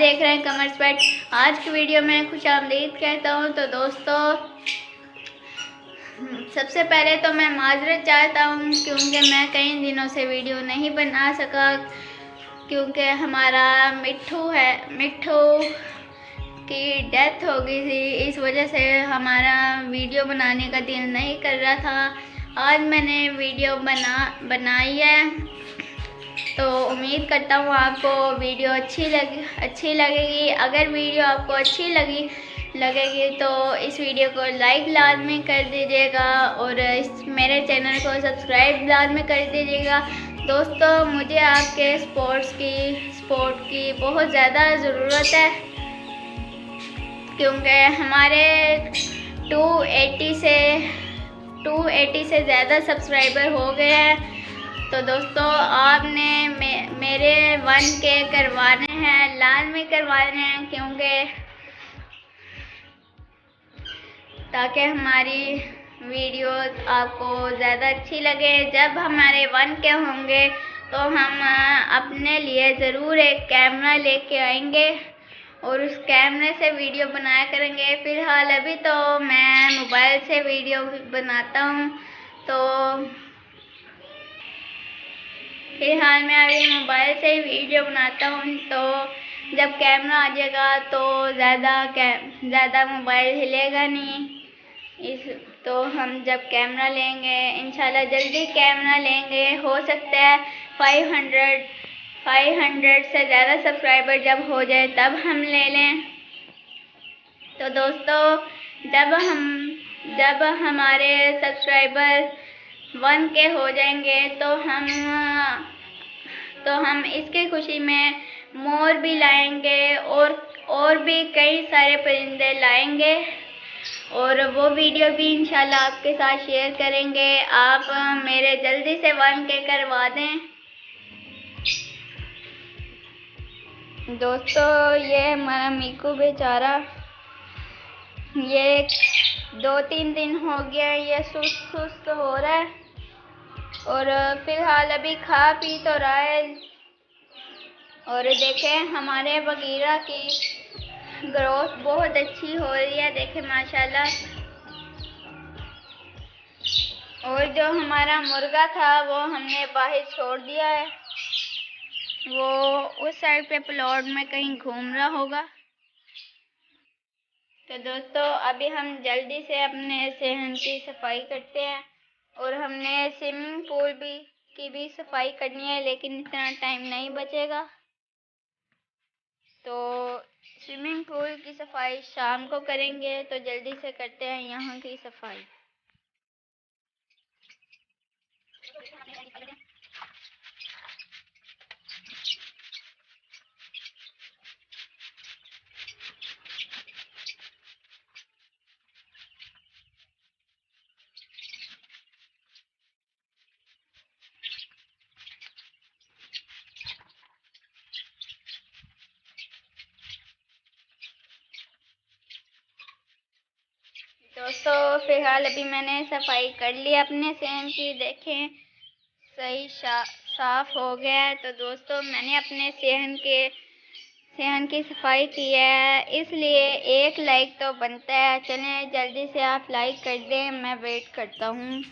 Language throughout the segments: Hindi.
देख रहे हैं कमर्स पेट। आज की वीडियो में खुश आमदीद कहता हूँ। तो दोस्तों, सबसे पहले तो मैं माजरत चाहता हूँ क्योंकि मैं कई दिनों से वीडियो नहीं बना सका, क्योंकि हमारा मिट्ठू की डेथ हो गई थी। इस वजह से हमारा वीडियो बनाने का दिल नहीं कर रहा था। आज मैंने वीडियो बनाई है, तो उम्मीद करता हूँ आपको वीडियो अच्छी लगेगी। अगर वीडियो आपको अच्छी लगेगी तो इस वीडियो को लाइक लाजमी कर दीजिएगा और मेरे चैनल को सब्सक्राइब लाजमी कर दीजिएगा। दोस्तों, मुझे आपके सपोर्ट की बहुत ज़्यादा ज़रूरत है, क्योंकि हमारे 280 से ज़्यादा सब्सक्राइबर हो गए हैं। तो दोस्तों, आपने मेरे 1K करवाने हैं, लाजमी करवाने हैं, क्योंकि ताकि हमारी वीडियो आपको ज़्यादा अच्छी लगे। जब हमारे 1K होंगे तो हम अपने लिए ज़रूर एक कैमरा लेके आएंगे और उस कैमरे से वीडियो बनाया करेंगे। फ़िलहाल अभी तो मैं मोबाइल से वीडियो बनाता हूँ, तो फिलहाल मैं अभी मोबाइल से ही वीडियो बनाता हूँ। तो जब कैमरा आ जाएगा तो ज़्यादा मोबाइल हिलेगा नहीं। तो हम जब कैमरा लेंगे, इंशाल्लाह जल्दी कैमरा लेंगे, हो सकता है 500 से ज़्यादा सब्सक्राइबर जब हो जाए तब हम ले लें। तो दोस्तों, जब हमारे सब्सक्राइबर 1K हो जाएंगे तो हम इसकी खुशी में मोर भी लाएंगे और भी कई सारे परिंदे लाएंगे, और वो वीडियो भी इंशाल्लाह आपके साथ शेयर करेंगे। आप मेरे जल्दी से 1K करवा दें। दोस्तों, ये हमारा मीकू बेचारा, ये 2-3 दिन हो गया ये सुस्त हो रहा है, और फिलहाल अभी खा पी तो रहा है। और देखें, हमारे बगीरा की ग्रोथ बहुत अच्छी हो रही है, देखें माशाल्लाह। और जो हमारा मुर्गा था वो हमने बाहर छोड़ दिया है, वो उस साइड पे प्लॉट में कहीं घूम रहा होगा। तो दोस्तों, अभी हम जल्दी से अपने सेहन की सफाई करते हैं, और हमने स्विमिंग पूल की भी सफाई करनी है, लेकिन इतना टाइम नहीं बचेगा। तो स्विमिंग पूल की सफाई शाम को करेंगे, तो जल्दी से करते हैं यहाँ की सफाई। दोस्तों, फिलहाल अभी मैंने सफाई कर ली अपने सेहन की, देखें सही साफ हो गया है। तो दोस्तों, मैंने अपने सेहन की सफाई की है, इसलिए एक लाइक तो बनता है। चलें जल्दी से आप लाइक कर दें, मैं वेट करता हूँ।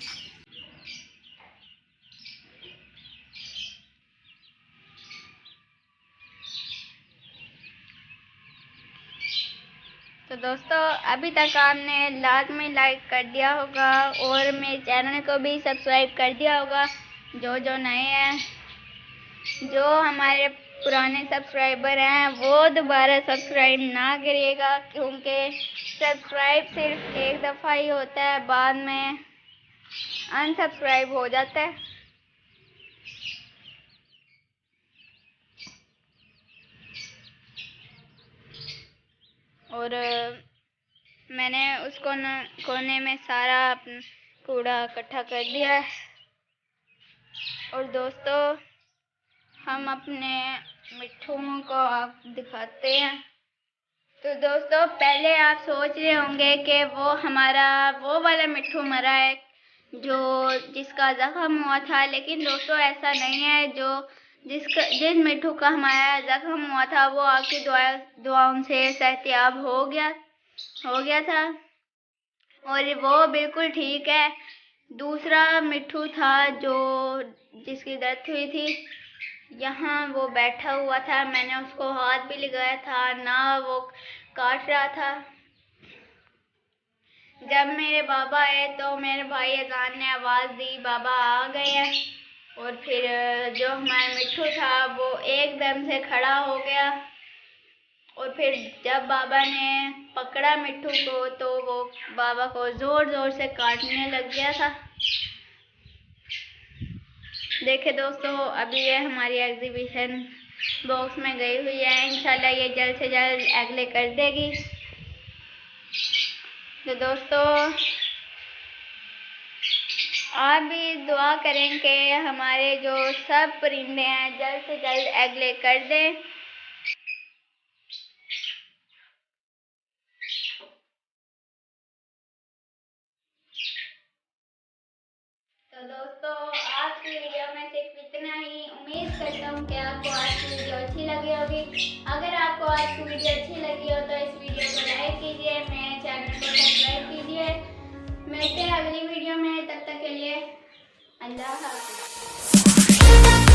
तो दोस्तों, अभी तक आपने लाजमी लाइक कर दिया होगा और मेरे चैनल को भी सब्सक्राइब कर दिया होगा। जो नए हैं, जो हमारे पुराने सब्सक्राइबर हैं, वो दोबारा सब्सक्राइब ना करिएगा, क्योंकि सब्सक्राइब सिर्फ एक दफ़ा ही होता है, बाद में अनसब्सक्राइब हो जाता है। और मैंने उस कोने में सारा कूड़ा इकट्ठा कर दिया है। और दोस्तों, हम अपने मिट्ठुओं को आप दिखाते हैं। तो दोस्तों, पहले आप सोच रहे होंगे कि वो वाला मिट्ठू मरा है जिसका जख्म हुआ था, लेकिन दोस्तों ऐसा नहीं है। जिस मिट्ठू का हमारा जख्म हुआ था वो आपकी दुआओं से सेहतयाब हो गया था और वो बिल्कुल ठीक है। दूसरा मिट्ठू था जिसकी डेथ हुई थी, यहाँ वो बैठा हुआ था, मैंने उसको हाथ भी लगाया था ना, वो काट रहा था। जब मेरे बाबा आए तो मेरे भाई अजान ने आवाज़ दी, बाबा आ गए हैं। और फिर जो हमारा मिट्ठू था वो एकदम से खड़ा हो गया और फिर जब बाबा ने पकड़ा मिट्ठू को तो वो बाबा को ज़ोर ज़ोर से काटने लग गया था। देखे दोस्तों, अभी ये हमारी एग्जीबिशन बॉक्स में गई हुई है, इंशाल्लाह ये जल्द से जल्द अगले कर देगी। तो दोस्तों आप भी दुआ करें कि हमारे जो सब परिंदे हैं जल्द से जल्द अगले कर दें। तो दोस्तों आज की वीडियो में सिर्फ इतना ही। उम्मीद करता हूँ कि आपको आज की वीडियो अच्छी लगी होगी। अगर आपको आज की वीडियो अच्छी लगी हो तो इस वीडियो को लाइक कीजिए, मेरे चैनल को सब्सक्राइब कीजिए। मिलते हैं अगली वीडियो में, तब तक के लिए अल्लाह हाफ़िज़।